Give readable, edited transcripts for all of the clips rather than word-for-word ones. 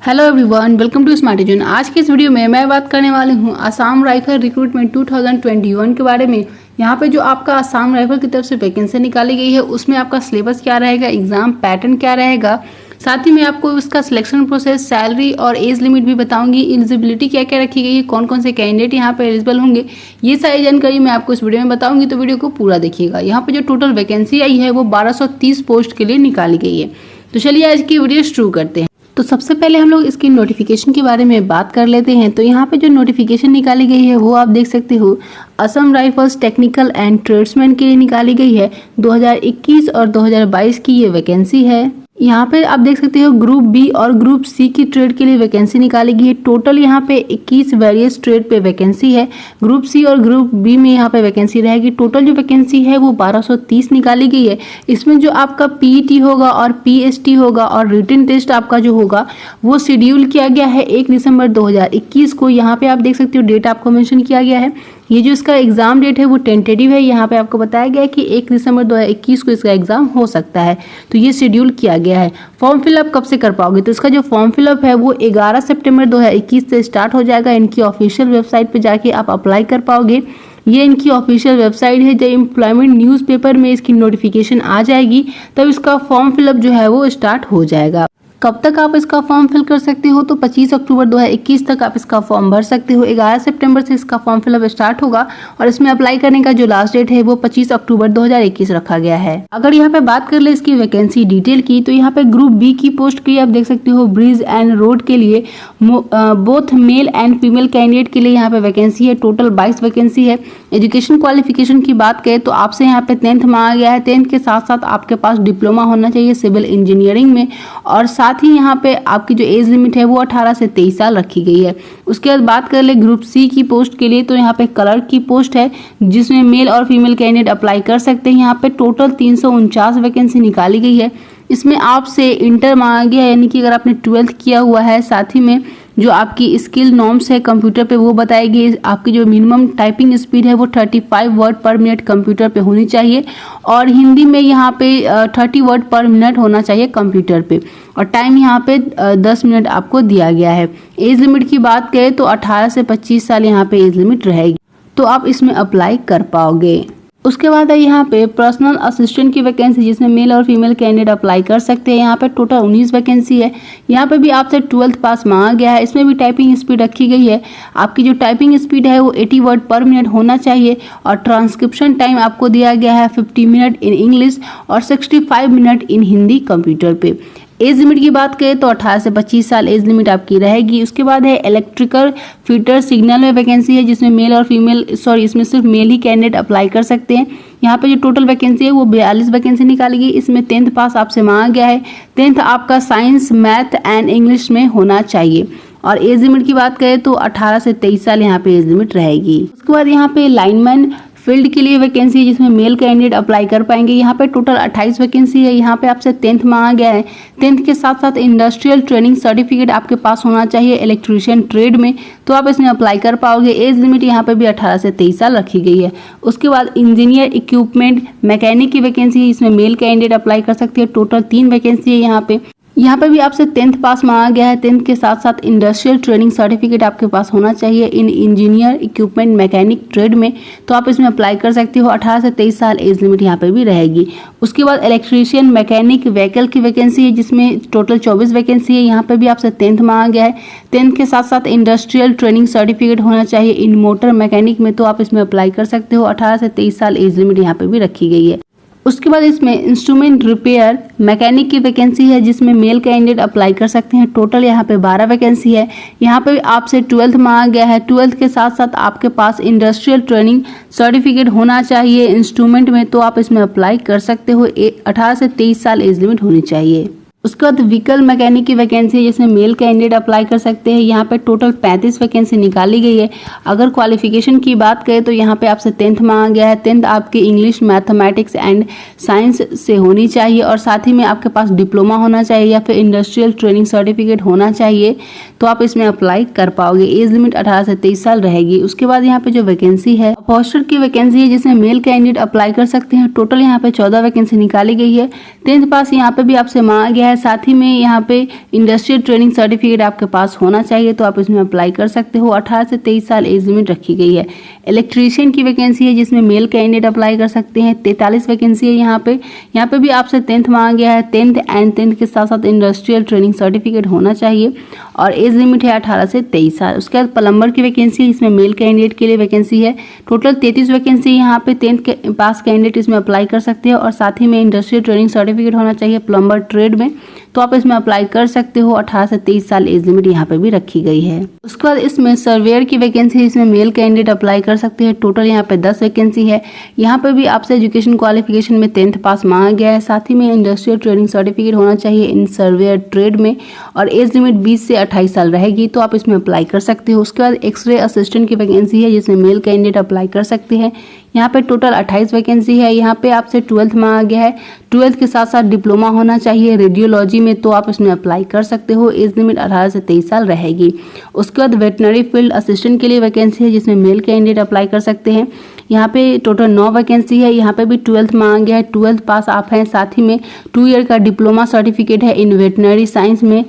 Hello everyone, welcome to smart Ejun. आज के इस वीडियो में मैं बात करने वाली हूँ आसाम राइफल रिक्रूटमेंट 2021 के बारे में। यहाँ पे जो आपका आसाम राइफल की तरफ से वैकेंसी निकाली गई है उसमें आपका सिलेबस क्या रहेगा, एग्जाम पैटर्न क्या रहेगा, साथ ही मैं आपको उसका सिलेक्शन प्रोसेस, सैलरी और एज लिमिट भी बताऊंगी। एलिजिबिलिटी क्या क्या रखी गई है, कौन कौन से कैंडिडेट यहाँ पे एलिजिबल होंगे, ये सारी जानकारी मैं आपको इस वीडियो में बताऊंगी, तो वीडियो को पूरा देखिएगा। यहाँ पे जो टोटल वैकेंसी आई है वो 1230 पोस्ट के लिए निकाली गई है। तो चलिए आज की वीडियो शुरू करते हैं। तो सबसे पहले हम लोग इसकी नोटिफिकेशन के बारे में बात कर लेते हैं। तो यहाँ पे जो नोटिफिकेशन निकाली गई है वो आप देख सकते हो, Assam rifles technical and tradesman के लिए निकाली गई है। 2021 और 2022 की ये वैकेंसी है। यहाँ पे आप देख सकते हो ग्रुप बी और ग्रुप सी की ट्रेड के लिए वैकेंसी निकाली गई है। टोटल यहाँ पे 21 वेरियस ट्रेड पे वैकेंसी है। ग्रुप सी और ग्रुप बी में यहाँ पे वैकेंसी रहेगी। टोटल जो वैकेंसी है वो 1230 निकाली गई है। इसमें जो आपका पीईटी होगा और पीएसटी होगा और रिटन टेस्ट आपका जो होगा वो शेड्यूल किया गया है 1 दिसंबर 2021 को। यहाँ पे आप देख सकते हो डेट आपको मेंशन किया गया है। ये जो इसका एग्जाम डेट है वो टेंटेटिव है। यहाँ पे आपको बताया गया है कि 1 दिसंबर 2021 को इसका एग्जाम हो सकता है, तो ये शेड्यूल किया गया है। फॉर्म फिलअप कब से कर पाओगे, तो इसका जो फॉर्म फिलअप है वो 11 सितंबर 2021 से स्टार्ट हो जाएगा। इनकी ऑफिशियल वेबसाइट पे जाके आप अप्लाई कर पाओगे। ये इनकी ऑफिशियल वेबसाइट है। जब एम्प्लॉयमेंट न्यूज़पेपर में इसकी नोटिफिकेशन आ जाएगी तब इसका फॉर्म फिलअप जो है वो स्टार्ट हो जाएगा। कब तक आप इसका फॉर्म फिल कर सकते हो, तो 25 अक्टूबर 2021 तक आप इसका फॉर्म भर सकते हो। 11 सितंबर से इसका फॉर्म फिलअप स्टार्ट होगा और इसमें अप्लाई करने का जो लास्ट डेट है वो 25 अक्टूबर 2021 रखा गया है। अगर यहाँ पे बात कर ले इसकी वैकेंसी डिटेल की, तो यहाँ पे ग्रुप बी की पोस्ट की आप देख सकते हो ब्रिज एंड रोड के लिए both male and female candidate के लिए यहाँ पे वैकेंसी है। टोटल 22 वैकेंसी है। एजुकेशन क्वालिफिकेशन की बात करें तो आपसे यहाँ पे 10th मांगा गया है। 10th के साथ साथ आपके पास डिप्लोमा होना चाहिए सिविल इंजीनियरिंग में, और साथ ही यहाँ पे आपकी जो एज लिमिट है वो 18 से 23 साल रखी गई है। उसके बाद बात कर ले ग्रुप सी की पोस्ट के लिए, तो यहाँ पे क्लर्क की पोस्ट है जिसमें मेल और फीमेल कैंडिडेट अप्लाई कर सकते हैं। यहाँ पे टोटल 349 वैकेंसी निकाली गई है। इसमें आपसे इंटर मांगा गया है, यानी कि अगर आपने 12th किया हुआ है, साथ ही में जो आपकी स्किल नॉर्म्स है कंप्यूटर पे वो बताएगी। आपकी जो मिनिमम टाइपिंग स्पीड है वो 35 वर्ड पर मिनट कंप्यूटर पे होनी चाहिए, और हिंदी में यहाँ पे 30 वर्ड पर मिनट होना चाहिए कंप्यूटर पे, और टाइम यहाँ पे 10 मिनट आपको दिया गया है। एज लिमिट की बात करें तो 18 से 25 साल यहाँ पे एज लिमिट रहेगी, तो आप इसमें अप्लाई कर पाओगे। उसके बाद है यहाँ पे पर्सनल असिस्टेंट की वैकेंसी, जिसमें मेल और फीमेल कैंडिडेट अप्लाई कर सकते हैं। यहाँ पे टोटल 19 वैकेंसी है। यहाँ पे भी आपसे 12th पास मांगा गया है। इसमें भी टाइपिंग स्पीड रखी गई है। आपकी जो टाइपिंग स्पीड है वो 80 वर्ड पर मिनट होना चाहिए, और ट्रांसक्रिप्शन टाइम आपको दिया गया है 50 मिनट इन इंग्लिश और 65 मिनट इन हिंदी कंप्यूटर पे। एज लिमिट की बात करें तो 18 से 25 साल एज लिमिट आपकी रहेगी। उसके बाद है इलेक्ट्रिकल फिटर सिग्नल में वैकेंसी है, जिसमें मेल और फीमेल इसमें सिर्फ मेल ही कैंडिडेट अप्लाई कर सकते हैं। यहाँ पे जो टोटल वैकेंसी है वो 42 वैकेंसी निकाली गई। इसमें 10th पास आपसे मांगा गया है। 10th आपका साइंस, मैथ एंड इंग्लिश में होना चाहिए। और एज लिमिट की बात करें तो 18 से 23 साल यहाँ पे एज लिमिट रहेगी। उसके बाद यहाँ पे लाइनमैन फील्ड के लिए वैकेंसी है, जिसमें मेल कैंडिडेट अप्लाई कर पाएंगे। यहाँ पे टोटल 28 वैकेंसी है। यहाँ पे आपसे 10th मांगा गया है। 10th के साथ साथ इंडस्ट्रियल ट्रेनिंग सर्टिफिकेट आपके पास होना चाहिए इलेक्ट्रीशियन ट्रेड में, तो आप इसमें अप्लाई कर पाओगे। एज लिमिट यहाँ पे भी 18 से 23 साल रखी गई है। उसके बाद इंजीनियर इक्विपमेंट मैकेनिक की वैकेंसी है, इसमें मेल कैंडिडेट अप्लाई कर सकते हैं। टोटल 3 वैकेंसी है। यहाँ पे भी आपसे 10th पास मांगा गया है। 10th के साथ साथ इंडस्ट्रियल ट्रेनिंग सर्टिफिकेट आपके पास होना चाहिए इन इंजीनियर इक्विपमेंट मैकेनिक ट्रेड में, तो आप इसमें अप्लाई कर सकते हो। 18 से 23 साल एज लिमिट यहाँ पे भी रहेगी। उसके बाद इलेक्ट्रीशियन मैकेनिक व्हीकल की वैकेंसी है, जिसमें टोटल 24 वैकेंसी है। यहाँ पे भी आपसे 10th मांगा गया है। 10th के साथ साथ इंडस्ट्रियल ट्रेनिंग सर्टिफिकेट होना चाहिए इन मोटर मैकेनिक में, तो आप इसमें अप्लाई कर सकते हो। 18 से 23 साल एज लिमिट यहाँ पे भी रखी गई है। उसके बाद इसमें इंस्ट्रूमेंट रिपेयर मैकेनिक की वैकेंसी है, जिसमें मेल कैंडिडेट अप्लाई कर सकते हैं। टोटल यहाँ पे 12 वैकेंसी है। यहाँ पे आपसे 12th मांगा गया है। 12th के साथ साथ आपके पास इंडस्ट्रियल ट्रेनिंग सर्टिफिकेट होना चाहिए इंस्ट्रूमेंट में, तो आप इसमें अप्लाई कर सकते हो। 18 से 23 साल एज लिमिट होनी चाहिए। उसके बाद व्हीकल मैकेनिक की वैकेंसी है, जिसमें मेल कैंडिडेट अप्लाई कर सकते हैं। यहाँ पे टोटल 35 वैकेंसी निकाली गई है। अगर क्वालिफिकेशन की बात करें तो यहाँ पे आपसे 10th मांगा गया है। 10th आपकी इंग्लिश, मैथमेटिक्स एंड साइंस से होनी चाहिए, और साथ ही में आपके पास डिप्लोमा होना चाहिए या फिर इंडस्ट्रियल ट्रेनिंग सर्टिफिकेट होना चाहिए। तो आप इसमें अप्लाई कर पाओगे। एज लिमिट 18 से 23 साल रहेगी। उसके बाद यहाँ पे जो वैकेंसी है पोस्टर की वैकेंसी है जिसमें मेल कैंडिडेट अप्लाई कर सकते हैं। टोटल यहाँ पे 14 वैकेंसी निकाली गई है। 10th पास यहाँ पे भी आपसे मांगा गया है। साथ ही में यहाँ पे इंडस्ट्रियल ट्रेनिंग सर्टिफिकेट आपके पास होना चाहिए, तो आप इसमें अप्लाई कर सकते हो। 18 से 23 साल एज लिमिट रखी गई है। इलेक्ट्रीशियन की वैकेंसी है जिसमें मेल कैंडिडेट अप्लाई कर सकते हैं। 43 वैकेंसी है यहाँ पे भी आपसे 10th मांगा गया है। 10th के साथ साथ इंडस्ट्रियल ट्रेनिंग सर्टिफिकेट होना चाहिए और एज लिमिट है 18 से 23 साल। उसके बाद प्लम्बर की वैकेंसी है, इसमें मेल कैंडिडेट के लिए वैकेंसी है। टोटल 33 वैकेंसी यहाँ पे 10th पास कैंडिडेट इसमें अप्लाई कर सकते हैं और साथ ही में इंडस्ट्रियल ट्रेनिंग सर्टिफिकेट होना चाहिए प्लम्बर ट्रेड में, तो आप इसमें अप्लाई कर सकते हो। 18 से 23 साल एज लिमिट यहाँ पे भी रखी गई है। उसके बाद इसमें सर्वेयर की वैकेंसी है, इसमें मेल कैंडिडेट अप्लाई कर सकते हैं। टोटल यहाँ पे 10 वैकेंसी है। यहाँ पे भी आपसे एजुकेशन क्वालिफिकेशन में 10th पास मांगा गया है। साथ ही में इंडस्ट्रियल ट्रेनिंग सर्टिफिकेट होना चाहिए इन सर्वेयर ट्रेड में और एज लिमिट 20 से 28 साल रहेगी, तो आप इसमें अप्लाई कर सकते हो। उसके बाद एक्सरे असिस्टेंट की वैकेंसी है जिसमें मेल कैंडिडेट अप्लाई कर सकते हैं। यहाँ पे टोटल 28 वैकेंसी है। यहाँ पे आपसे 12th मांगा गया है। 12th के साथ साथ डिप्लोमा होना चाहिए रेडियोलॉजी में, तो आप इसमें अप्लाई कर सकते हो। एज लिमिट 18 से 23 साल रहेगी। उसके बाद वेटनरी फील्ड असिस्टेंट के लिए वैकेंसी है जिसमें मेल कैंडिडेट अप्लाई कर सकते हैं। यहाँ पे टोटल 9 वैकेंसी है। यहाँ पे भी 12th मांगा गया है। 12th पास आप हैं, साथ ही में 2 ईयर का डिप्लोमा सर्टिफिकेट है इन वेटनरी साइंस में,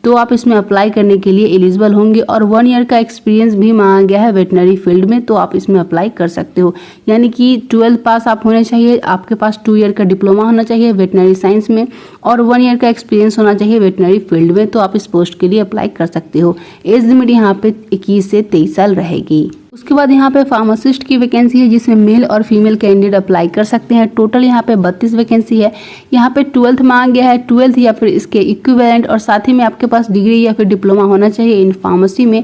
तो आप इसमें अप्लाई करने के लिए एलिजिबल होंगे और 1 ईयर का एक्सपीरियंस भी मांगा गया है वेटनरी फील्ड में, तो आप इसमें अप्लाई कर सकते हो। यानी कि 12th पास आप होने चाहिए, आपके पास 2 ईयर का डिप्लोमा होना चाहिए वेटनरी साइंस में और 1 ईयर का एक्सपीरियंस होना चाहिए वेटनरी फील्ड में, तो आप इस पोस्ट के लिए अप्लाई कर सकते हो। एज लिमिट यहाँ पे 21 से 23 साल रहेगी। उसके बाद यहाँ पे फार्मासिस्ट की वैकेंसी है जिसमें मेल और फीमेल कैंडिडेट अप्लाई कर सकते हैं। टोटल यहाँ पे 32 वैकेंसी है। यहाँ पे 12th मांगा गया है। 12th या फिर इसके इक्विवेलेंट और साथ ही में आपके पास डिग्री या फिर डिप्लोमा होना चाहिए इन फार्मेसी में,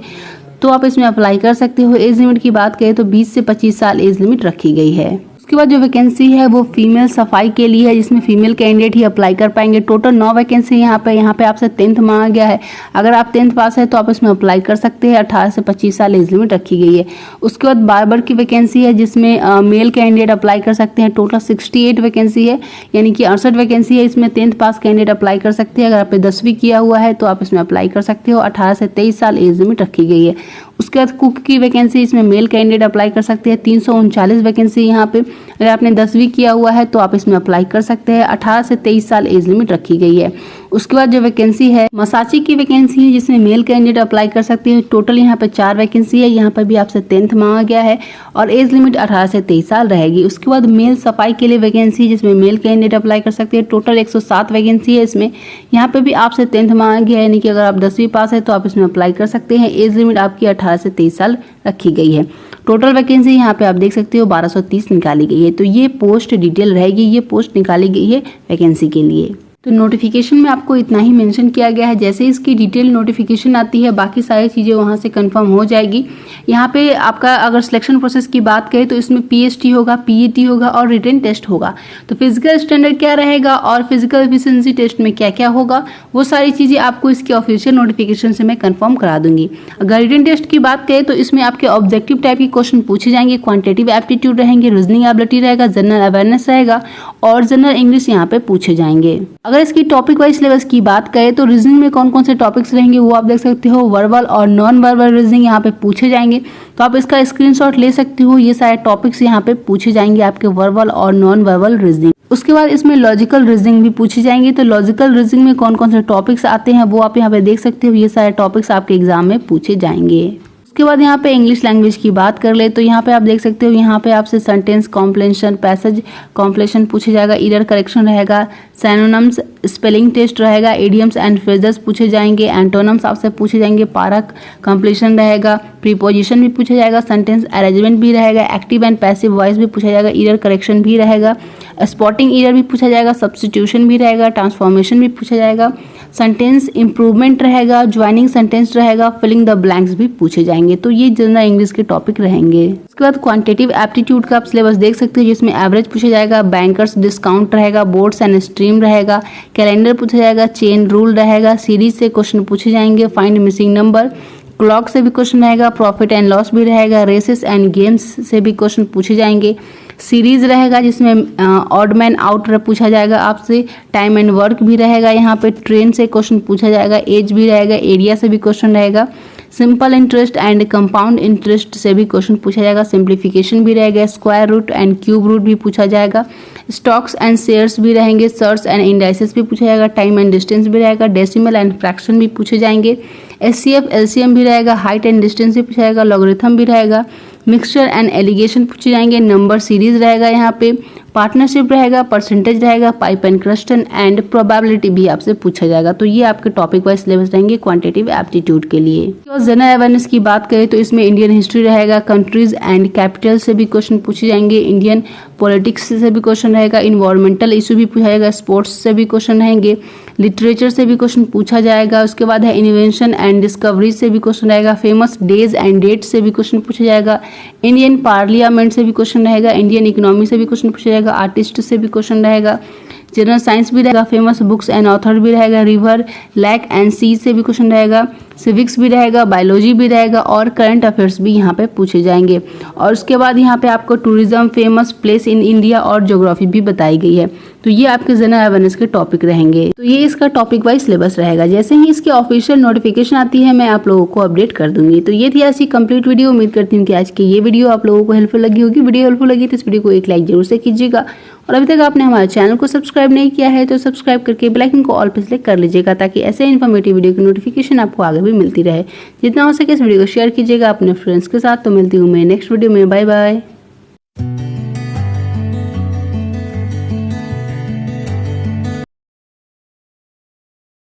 तो आप इसमें अप्लाई कर सकते हो। एज लिमिट की बात करें तो 20 से 25 साल एज लिमिट रखी गई है। उसके बाद जो वैकेंसी है वो फीमेल सफाई के लिए है जिसमें फीमेल कैंडिडेट ही अप्लाई कर पाएंगे। टोटल 9 वैकेंसी यहाँ पे आपसे 10th मांगा गया है। अगर आप 10th पास है तो आप इसमें अप्लाई कर सकते हैं। 18 से 25 साल एज लिमिट रखी गई है। उसके बाद बार्बर की वैकेंसी है जिसमें मेल कैंडिडेट अप्लाई कर सकते हैं। टोटल 68 वैकेंसी है, यानी कि 68 वैकेंसी है। इसमें 10th पास कैंडिडेट अप्लाई कर सकते हैं। अगर आपने 10वीं किया हुआ है तो आप इसमें अप्लाई कर सकते हो। 18 से 23 साल एज लिमिट रखी गई है। उसके बाद कुक की वैकेंसी, इसमें मेल कैंडिडेट अप्लाई कर सकते हैं। 339 वैकेंसी यहाँ पे। अगर आपने 10वीं किया हुआ है तो आप इसमें अप्लाई कर सकते हैं। 18 से 23 साल एज लिमिट रखी गई है। उसके बाद जो वैकेंसी है मसाची की वैकेंसी है जिसमें मेल कैंडिडेट अप्लाई कर सकते हैं। टोटल यहाँ पे 4 वैकेंसी है। यहाँ पर भी आपसे 10th मांगा गया है और एज लिमिट 18 से 23 साल रहेगी। उसके बाद मेल सफाई के लिए वैकेंसी जिसमें मेल कैंडिडेट अप्लाई कर सकते हैं। टोटल 107 वैकेंसी है इसमें। यहाँ पे भी आपसे 10th मांगा गया है, यानी कि अगर आप 10वीं पास है तो आप इसमें अप्लाई कर सकते हैं। एज लिमिट आपकी 18 से 23 साल रखी गई है। टोटल वैकेंसी यहाँ पे आप देख सकते हो 1230 निकाली गई है। तो ये पोस्ट डिटेल रहेगी, ये पोस्ट निकाली गई है वैकेंसी के लिए। तो नोटिफिकेशन में आपको इतना ही मेंशन किया गया है। जैसे इसकी डिटेल नोटिफिकेशन आती है बाकी सारी चीज़ें वहाँ से कंफर्म हो जाएगी। यहाँ पे आपका अगर सिलेक्शन प्रोसेस की बात करें तो इसमें पीएचटी होगा, पीईटी होगा और रिटन टेस्ट होगा। तो फिजिकल स्टैंडर्ड क्या रहेगा और फिजिकल एफिशिएंसी टेस्ट में क्या क्या होगा वो सारी चीज़ें आपको इसके ऑफिशियल नोटिफिकेशन से मैं कंफर्म करा दूंगी। अगर रिटन टेस्ट की बात करें तो इसमें आपके ऑब्जेक्टिव टाइप के क्वेश्चन पूछे जाएंगे, क्वान्टिटेटिव एप्टीट्यूड रहेंगे, रीजनिंग एबिलिटी रहेगा, जनरल अवेयरनेस रहेगा और जनरल इंग्लिश यहाँ पे पूछे जाएंगे। अगर इसकी टॉपिक वाइज सिलेबस की बात करें तो रीजनिंग में कौन कौन से टॉपिक्स रहेंगे वो आप देख सकते हो। वर्बल और नॉन वर्बल रीजनिंग यहाँ पे पूछे जाएंगे, तो आप इसका स्क्रीनशॉट ले सकते हो। ये सारे टॉपिक्स यहाँ पे पूछे जाएंगे आपके वर्बल और नॉन वर्बल रीजनिंग। उसके बाद इसमें लॉजिकल रीजनिंग भी पूछी जाएंगी। तो लॉजिकल रीजनिंग में कौन कौन से टॉपिक्स आते हैं वो आप यहाँ पे देख सकते हो। ये सारे टॉपिक्स आपके एग्जाम में पूछे जाएंगे। उसके बाद यहाँ पे इंग्लिश लैंग्वेज की बात कर ले तो यहाँ पे आप देख सकते हो, यहाँ पे आपसे सेंटेंस कॉम्प्लेशन, पैसेज कॉम्प्लेशन पूछे जाएगा, एरर करेक्शन रहेगा, सिनोनिम्स, स्पेलिंग टेस्ट रहेगा, इडियम्स एंड फ्रेजेस पूछे जाएंगे, एंटोनिम्स आपसे पूछे जाएंगे, पारक कंप्लीशन रहेगा, प्रीपोजिशन भी पूछा जाएगा, सेंटेंस अरेंजमेंट भी रहेगा, एक्टिव एंड पैसिव वॉइस भी पूछा जाएगा, एरर करेक्शन भी रहेगा, स्पॉटिंग एरर भी पूछा जाएगा, सब्स्टिट्यूशन भी रहेगा, ट्रांसफॉर्मेशन भी पूछा जाएगा, सेंटेंस इंप्रूवमेंट रहेगा, ज्वाइनिंग सेंटेंस रहेगा, फिलिंग द ब्लैंक्स भी पूछे जाएंगे। तो ये जनरल इंग्लिश के टॉपिक रहेंगे। उसके बाद क्वांटिटेटिव एप्टीट्यूड का आप सिलेबस देख सकते हो जिसमें एवरेज पूछा जाएगा, बैंकर्स डिस्काउंट रहेगा, बोर्ड्स एंड स्ट्रीम रहेगा, कैलेंडर पूछा जाएगा, चेन रूल रहेगा, सीरीज से क्वेश्चन पूछे जाएंगे, फाइंड मिसिंग नंबर, क्लॉक से भी क्वेश्चन रहेगा, प्रॉफिट एंड लॉस भी रहेगा, रेसेस एंड गेम्स से भी क्वेश्चन पूछे जाएंगे, सीरीज रहेगा जिसमें ऑड मैन आउट पूछा जाएगा आपसे, टाइम एंड वर्क भी रहेगा, यहाँ पे ट्रेन से क्वेश्चन पूछा जाएगा, एज भी रहेगा, एरिया से भी क्वेश्चन रहेगा, simple interest and compound interest से भी क्वेश्चन पूछा जाएगा, सिंप्लीफिकेशन भी रहेगा, square root and cube root भी पूछा जाएगा, स्टॉक्स एंड शेयर्स भी रहेंगे, सर्च एंड इंडाइसेस भी पूछा जाएगा, टाइम एंड डिस्टेंस भी रहेगा, डेसिमल एंड फ्रैक्शन भी पूछे जाएंगे, एचसीएफ एलसीएम भी रहेगा, हाइट एंड डिस्टेंस भी पूछा जाएगा, लॉगरिथम भी रहेगा, मिक्सचर एंड एलिगेशन पूछे जाएंगे, नंबर सीरीज रहेगा, यहाँ पे पार्टनरशिप रहेगा, परसेंटेज रहेगा, pipe and question and probability भी आपसे पूछा जाएगा। तो ये आपके टॉपिक वाइज सिलेबस रहेंगे क्वांटिटेटिव एप्टीट्यूड के लिए। तो जनरल अवेयरनेस की बात करें तो इसमें इंडियन हिस्ट्री रहेगा, कंट्रीज एंड कैपिटल से भी क्वेश्चन पूछे जाएंगे, इंडियन पॉलिटिक्स से भी क्वेश्चन रहेगा, इन्वायरमेंटल इशू भी पूछा जाएगा, स्पोर्ट्स से भी क्वेश्चन रहेंगे, लिटरेचर से भी क्वेश्चन पूछा जाएगा, उसके बाद है इन्वेंशन एंड डिस्कवरी से भी क्वेश्चन रहेगा, फेमस डेज एंड डेट्स से भी क्वेश्चन पूछा जाएगा, इंडियन पार्लियामेंट से भी क्वेश्चन रहेगा, इंडियन इकोनॉमी से भी क्वेश्चन पूछा जाएगा, आर्टिस्ट से भी क्वेश्चन रहेगा, जनरल साइंस भी रहेगा, फेमस बुक्स एंड ऑथर भी रहेगा, रिवर लैक एंड सी से भी क्वेश्चन रहेगा, सिविक्स भी रहेगा, बायोलॉजी भी रहेगा और करंट अफेयर्स भी यहाँ पे पूछे जाएंगे। और उसके बाद यहाँ पे आपको tourism, famous place in India और ज्योग्राफी भी बताई गई है। तो ये आपके जनरल अवेयरनेस के टॉपिक रहेंगे। तो ये इसका टॉपिक वाइज सिलेबस रहेगा। जैसे ही इसकी ऑफिशियल नोटिफिकेशन आती है मैं आप लोगों को अपडेट कर दूंगी। तो ये थी ऐसी कंप्लीट वीडियो। उम्मीद करती हूँ कि आज की ये वीडियो आप लोगों को हेल्पफुल लगी होगी। वीडियो हेल्पफुल लगी तो इस वीडियो को एक लाइक जरूर से कीजिएगा और अभी तक आपने हमारे चैनल को सब्सक्राइब नहीं किया है तो सब्सक्राइब करके बेल आइकन को ऑल पे सेलेक्ट कर लीजिएगा ताकि ऐसे इन्फॉर्मेटिव वीडियो की नोटिफिकेशन आपको आगे भी मिलती रहे। जितना हो सके इस वीडियो को शेयर कीजिएगा अपने फ्रेंड्स के साथ। तो मिलती हूँ मैं नेक्स्ट वीडियो में। Bye bye.